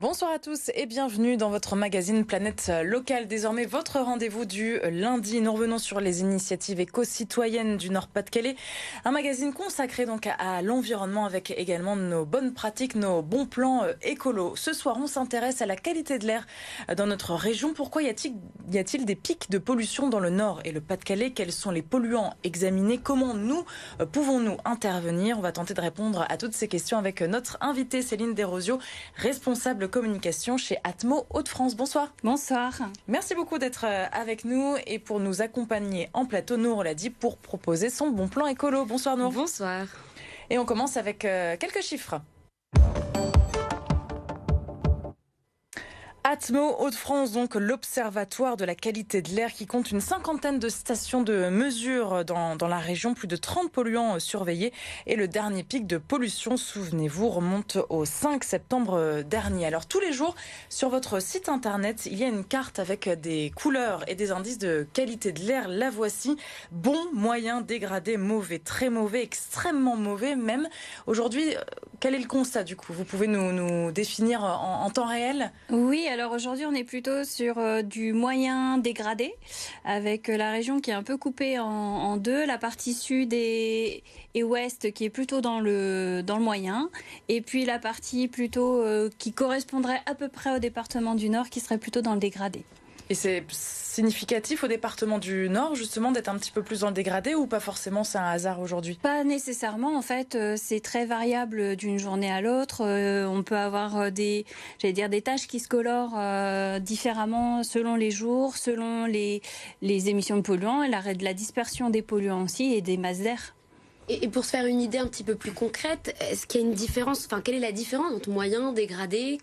Bonsoir à tous et bienvenue dans votre magazine Planète Locale. Désormais, votre rendez-vous du lundi. Nous revenons sur les initiatives éco-citoyennes du Nord-Pas-de-Calais. Un magazine consacré donc à l'environnement avec également nos bonnes pratiques, nos bons plans écolos. Ce soir, on s'intéresse à la qualité de l'air dans notre région. Pourquoi y a-t-il des pics de pollution dans le Nord et le Pas-de-Calais? Quels sont les polluants examinés? Comment nous pouvons-nous intervenir? On va tenter de répondre à toutes ces questions avec notre invitée Céline Desrosiaux, responsable communication chez Atmo Hauts-de-France. Bonsoir. Bonsoir. Merci beaucoup d'être avec nous et pour nous accompagner en plateau, Nour l'a dit, pour proposer son bon plan écolo. Bonsoir Nour. Bonsoir. Et on commence avec quelques chiffres. Atmo Hauts-de-France, donc l'Observatoire de la qualité de l'air qui compte une cinquantaine de stations de mesure dans la région, plus de 30 polluants surveillés. Et le dernier pic de pollution, souvenez-vous, remonte au 5 septembre dernier. Alors tous les jours, sur votre site internet, il y a une carte avec des couleurs et des indices de qualité de l'air. La voici: bon, moyen, dégradé, mauvais, très mauvais, extrêmement mauvais même. Aujourd'hui, quel est le constat du coup? Vous pouvez nous définir en temps réel? Oui, alors aujourd'hui on est plutôt sur du moyen dégradé, avec la région qui est un peu coupée en deux, la partie sud et ouest qui est plutôt dans le moyen, et puis la partie plutôt qui correspondrait à peu près au département du Nord qui serait plutôt dans le dégradé. Et c'est significatif au département du Nord, justement, d'être un petit peu plus dans le dégradé, ou pas forcément, c'est un hasard aujourd'hui? Pas nécessairement, en fait, c'est très variable d'une journée à l'autre. On peut avoir des tâches qui se colorent différemment selon les jours, selon les émissions de polluants, et la dispersion des polluants aussi et des masses d'air. Et pour se faire une idée un petit peu plus concrète, est-ce qu'il y a une différence, quelle est la différence entre moyen, dégradé,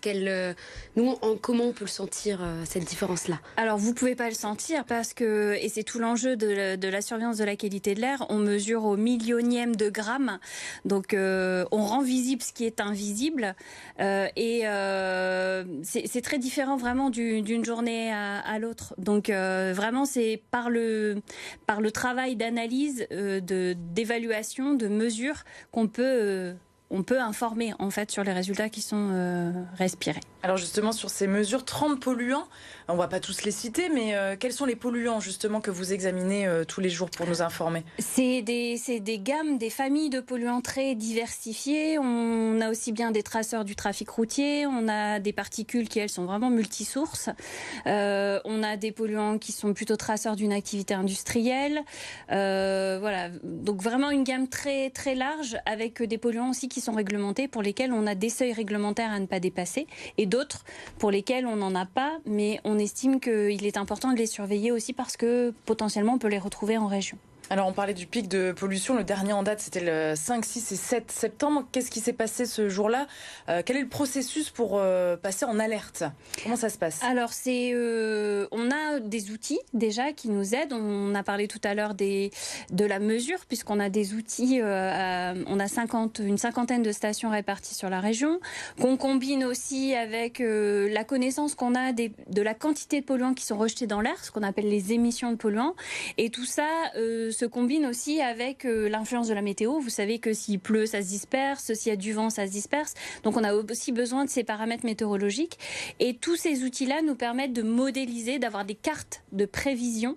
comment on peut le sentir, cette différence-là? Alors, vous pouvez pas le sentir parce que, et c'est tout l'enjeu de la surveillance de la qualité de l'air, on mesure au millionième de gramme. Donc, on rend visible ce qui est invisible. C'est très différent vraiment d'une journée à l'autre. Donc, vraiment, c'est par le travail d'analyse, d'évaluation, de mesures qu'on peut informer en fait sur les résultats qui sont respirés. Alors justement, sur ces mesures, 30 polluants, on ne va pas tous les citer, mais quels sont les polluants justement que vous examinez tous les jours pour nous informer? C'est des gammes, des familles de polluants très diversifiées. On a aussi bien des traceurs du trafic routier, on a des particules qui, elles, sont vraiment multisources. On a des polluants qui sont plutôt traceurs d'une activité industrielle. Voilà, donc vraiment une gamme très, très large avec des polluants aussi qui sont réglementés, pour lesquels on a des seuils réglementaires à ne pas dépasser, et d'autres pour lesquels on n'en a pas, mais on estime qu'il est important de les surveiller aussi parce que potentiellement on peut les retrouver en région. Alors on parlait du pic de pollution, le dernier en date c'était le 5, 6 et 7 septembre. Qu'est-ce qui s'est passé ce jour-là? Quel est le processus pour passer en alerte? Comment ça se passe? Alors on a des outils déjà qui nous aident. On a parlé tout à l'heure de la mesure, puisqu'on a des outils, on a une cinquantaine de stations réparties sur la région, qu'on combine aussi avec la connaissance qu'on a de la quantité de polluants qui sont rejetés dans l'air, ce qu'on appelle les émissions de polluants, et tout ça se combine aussi avec l'influence de la météo. Vous savez que s'il pleut, ça se disperse, s'il y a du vent, ça se disperse. Donc on a aussi besoin de ces paramètres météorologiques. Et tous ces outils-là nous permettent de modéliser, d'avoir des cartes de prévision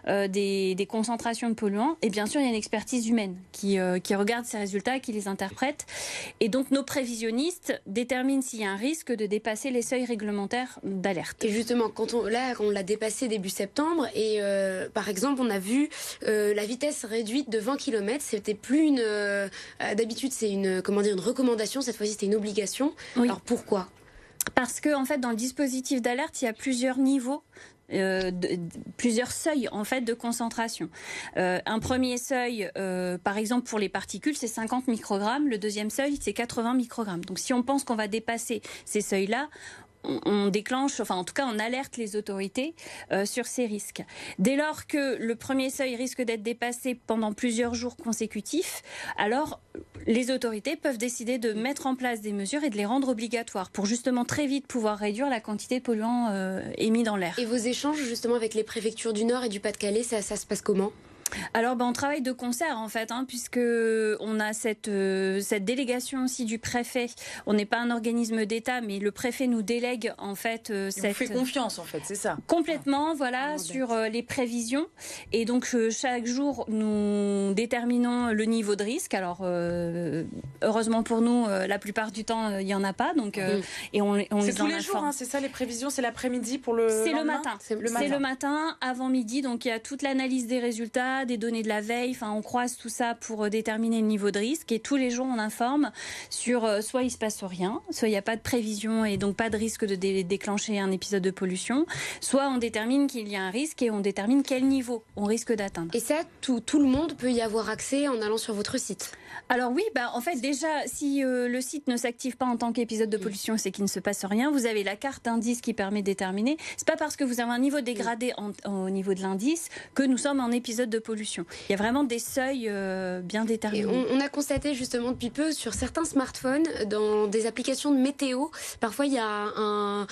des concentrations de polluants. Et bien sûr, il y a une expertise humaine qui regarde ces résultats, qui les interprète. Et donc nos prévisionnistes déterminent s'il y a un risque de dépasser les seuils réglementaires d'alerte. Et justement, quand on l'a dépassé début septembre, et par exemple, on a vu la vitesse réduite de 20 km, c'était plus d'habitude c'est une recommandation, cette fois-ci c'était une obligation. Oui. Alors pourquoi? Parce que en fait dans le dispositif d'alerte, il y a plusieurs niveaux. Plusieurs seuils en fait de concentration. Un premier seuil, par exemple pour les particules, c'est 50 microgrammes. Le deuxième seuil, c'est 80 microgrammes. Donc si on pense qu'on va dépasser ces seuils-là, on déclenche, en tout cas on alerte les autorités sur ces risques. Dès lors que le premier seuil risque d'être dépassé pendant plusieurs jours consécutifs, alors les autorités peuvent décider de mettre en place des mesures et de les rendre obligatoires pour justement très vite pouvoir réduire la quantité de polluants émis dans l'air. Et vos échanges justement avec les préfectures du Nord et du Pas-de-Calais, ça se passe comment? Alors, on travaille de concert en fait, puisque on a cette délégation aussi du préfet. On n'est pas un organisme d'État, mais le préfet nous délègue en fait. Il vous fait confiance en fait, c'est ça. Complètement, voilà, sur les prévisions. Et donc chaque jour, nous déterminons le niveau de risque. Alors, heureusement pour nous, la plupart du temps, il y en a pas. Donc, et on c'est les tous en les jours, informe. c'est ça les prévisions. C'est l'après-midi pour le. C'est le lendemain matin. C'est le matin, avant midi. Donc il y a toute l'analyse des résultats, des données de la veille. Enfin, on croise tout ça pour déterminer le niveau de risque. Et tous les jours, on informe sur soit il se passe rien, soit il n'y a pas de prévision et donc pas de risque de déclencher un épisode de pollution, soit on détermine qu'il y a un risque et on détermine quel niveau on risque d'atteindre. Et ça, tout le monde peut y avoir accès en allant sur votre site? Alors oui, en fait déjà, si le site ne s'active pas en tant qu'épisode de pollution, c'est qu'il ne se passe rien. Vous avez la carte d'indice qui permet de déterminer. C'est pas parce que vous avez un niveau dégradé au niveau de l'indice que nous sommes en épisode de pollution. Il y a vraiment des seuils bien déterminés. Et on a constaté justement depuis peu sur certains smartphones, dans des applications de météo, parfois il y a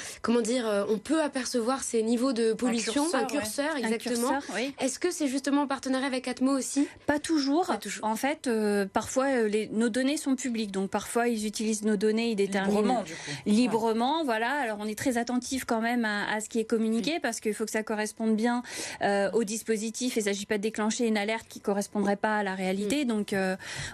on peut apercevoir ces niveaux de pollution, un curseur, exactement. Un curseur, oui. Est-ce que c'est justement en partenariat avec Atmo aussi? Pas toujours. En fait, parfois nos données sont publiques, donc parfois ils utilisent nos données, ils déterminent librement. Voilà. Alors on est très attentif quand même à ce qui est communiqué parce qu'il faut que ça corresponde bien au dispositif. Il ne s'agit pas de déclencher une alerte qui correspondrait pas à la réalité. Donc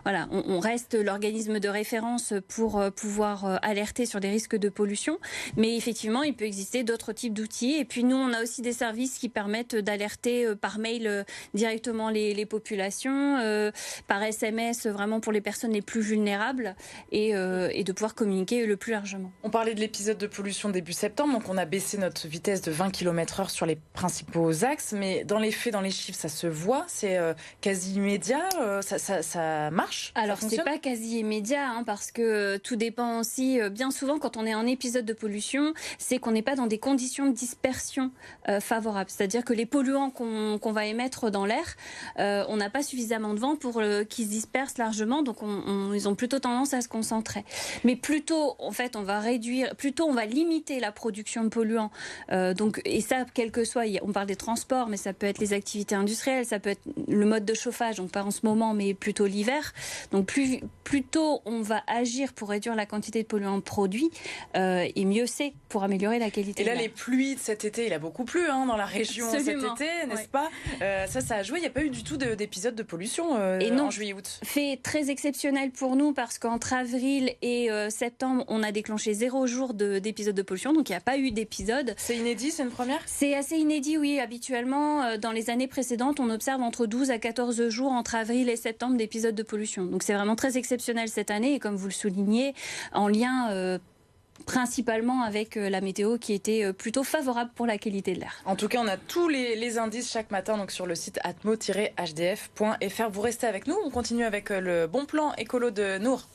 voilà, on reste l'organisme de référence pour pouvoir alerter sur des risques de pollution. Mais effectivement, il peut exister d'autres types d'outils. Et puis nous, on a aussi des services qui permettent d'alerter par mail directement les populations, par SMS vraiment pour les personnes les plus vulnérables et de pouvoir communiquer le plus largement. On parlait de l'épisode de pollution début septembre, donc on a baissé notre vitesse de 20 km/h sur les principaux axes, mais dans les faits, dans les chiffres, ça se voit, c'est quasi immédiat, ça marche? Alors c'est pas quasi immédiat, parce que tout dépend aussi, bien souvent quand on est en épisode de pollution, c'est qu'on n'est pas dans des conditions de dispersion favorables, c'est-à-dire que les polluants qu'on va émettre dans l'air, on n'a pas suffisamment de vent pour qu'ils se dispersent largement, donc ils ont plutôt tendance à se concentrer. Mais plutôt, en fait, on va limiter la production de polluants. Et ça, quel que soit, on parle des transports, mais ça peut être les activités industrielles, ça peut être le mode de chauffage, donc pas en ce moment, mais plutôt l'hiver. Donc plus tôt on va agir pour réduire la quantité de polluants produits, et mieux c'est pour améliorer la qualité. Et là, les pluies de cet été, il a beaucoup plu dans la région. Absolument. Cet été, n'est-ce pas? Ça a joué. Il n'y a pas eu du tout d'épisode de pollution en juillet-août. Fait très exceptionnel pour nous parce qu'entre avril et septembre, on a déclenché 0 jour d'épisode de pollution, donc il n'y a pas eu d'épisode. C'est inédit, c'est une première? C'est assez inédit, oui. Habituellement, dans les années précédentes, on observe entre 12 à 14 jours entre avril et septembre d'épisodes de pollution. Donc c'est vraiment très exceptionnel cette année et comme vous le soulignez, en lien principalement avec la météo qui était plutôt favorable pour la qualité de l'air. En tout cas, on a tous les indices chaque matin donc sur le site atmo-hdf.fr. Vous restez avec nous, on continue avec le bon plan écolo de Nour.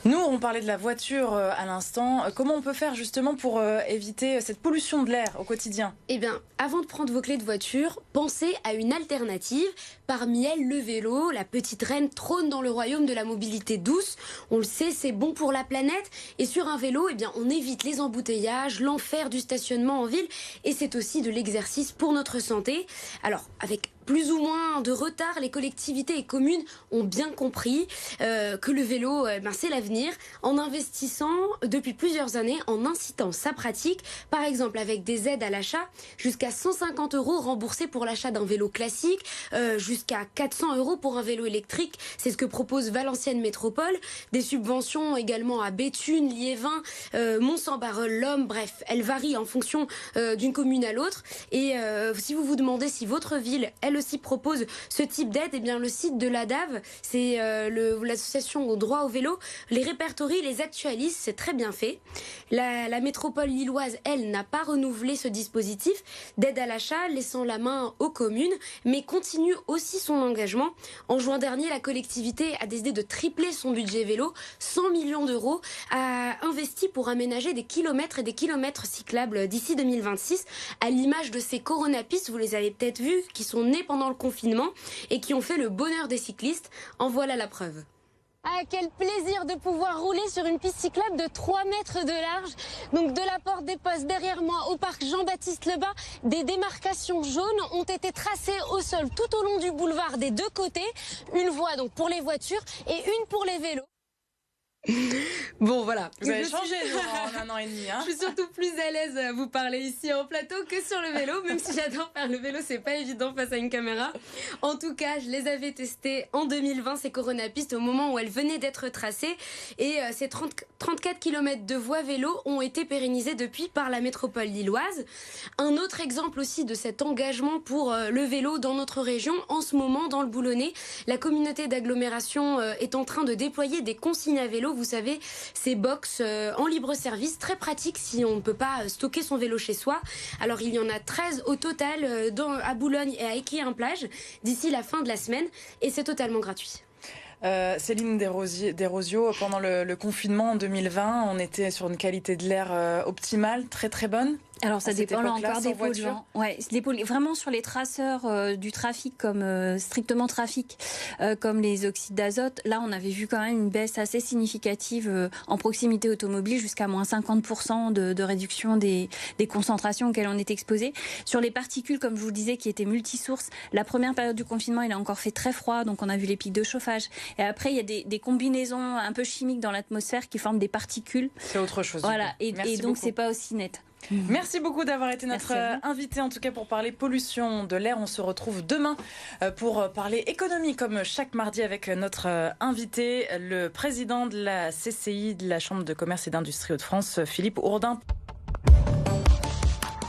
Nous, on parlait de la voiture à l'instant. Comment on peut faire justement pour éviter cette pollution de l'air au quotidien? Eh bien, avant de prendre vos clés de voiture, pensez à une alternative. Parmi elles, le vélo, la petite reine, trône dans le royaume de la mobilité douce. On le sait, c'est bon pour la planète. Et sur un vélo, on évite les embouteillages, l'enfer du stationnement en ville. Et c'est aussi de l'exercice pour notre santé. Alors, avec plus ou moins de retard, les collectivités et communes ont bien compris que le vélo, c'est l'avenir, en investissant depuis plusieurs années, en incitant sa pratique, par exemple avec des aides à l'achat, jusqu'à 150 € remboursés pour l'achat d'un vélo classique, jusqu'à 400 € pour un vélo électrique. C'est ce que propose Valenciennes Métropole. Des subventions également à Béthune, Liévin, Mont-Saint-Barreul, Lomme, bref, elles varient en fonction d'une commune à l'autre. Et si vous vous demandez si votre ville, elle aussi propose ce type d'aide, le site de l'ADAV, c'est l'association au droit au vélo, les répertorie, les actualise, c'est très bien fait. La métropole lilloise, elle, n'a pas renouvelé ce dispositif d'aide à l'achat, laissant la main aux communes, mais continue aussi son engagement. En juin dernier, la collectivité a décidé de tripler son budget vélo, 100 millions d'euros, a investi pour aménager des kilomètres et des kilomètres cyclables d'ici 2026, à l'image de ces coronapistes, vous les avez peut-être vus, qui sont nés pendant le confinement et qui ont fait le bonheur des cyclistes. En voilà la preuve. Ah, quel plaisir de pouvoir rouler sur une piste cyclable de 3 mètres de large. Donc de la porte des Postes derrière moi au parc Jean-Baptiste Lebas, des démarcations jaunes ont été tracées au sol tout au long du boulevard des deux côtés. Une voie donc pour les voitures et une pour les vélos. Bon voilà. Vous avez changé en un an et demi. Je suis surtout plus à l'aise à vous parler ici en plateau que sur le vélo, même si j'adore faire le vélo, c'est pas évident face à une caméra. En tout cas, je les avais testées en 2020, ces Corona pistes, au moment où elles venaient d'être tracées. Et ces 34 km de voies vélo ont été pérennisées depuis par la métropole lilloise. Un autre exemple aussi de cet engagement pour le vélo dans notre région, en ce moment dans le Boulonnais, la communauté d'agglomération est en train de déployer des consignes à vélo. Vous savez, ces box en libre service, très pratiques si on ne peut pas stocker son vélo chez soi. Alors il y en a 13 au total à Boulogne et à Équien-Plage d'ici la fin de la semaine et c'est totalement gratuit. Céline Desrosiaux, pendant le confinement en 2020, on était sur une qualité de l'air optimale, très très bonne. Alors ça dépend là encore des polluants. Ouais, vraiment sur les traceurs du trafic comme strictement trafic, comme les oxydes d'azote. Là, on avait vu quand même une baisse assez significative en proximité automobile, jusqu'à moins 50% de réduction des concentrations auxquelles on est exposé. Sur les particules, comme je vous le disais, qui étaient multisources, la première période du confinement, il a encore fait très froid, donc on a vu les pics de chauffage. Et après, il y a des combinaisons un peu chimiques dans l'atmosphère qui forment des particules. C'est autre chose. Voilà, et donc c'est pas aussi net. Merci beaucoup d'avoir été notre invité, en tout cas pour parler pollution de l'air. On se retrouve demain pour parler économie, comme chaque mardi, avec notre invité, le président de la CCI, de la Chambre de commerce et d'industrie Hauts-de-France, Philippe Hourdin.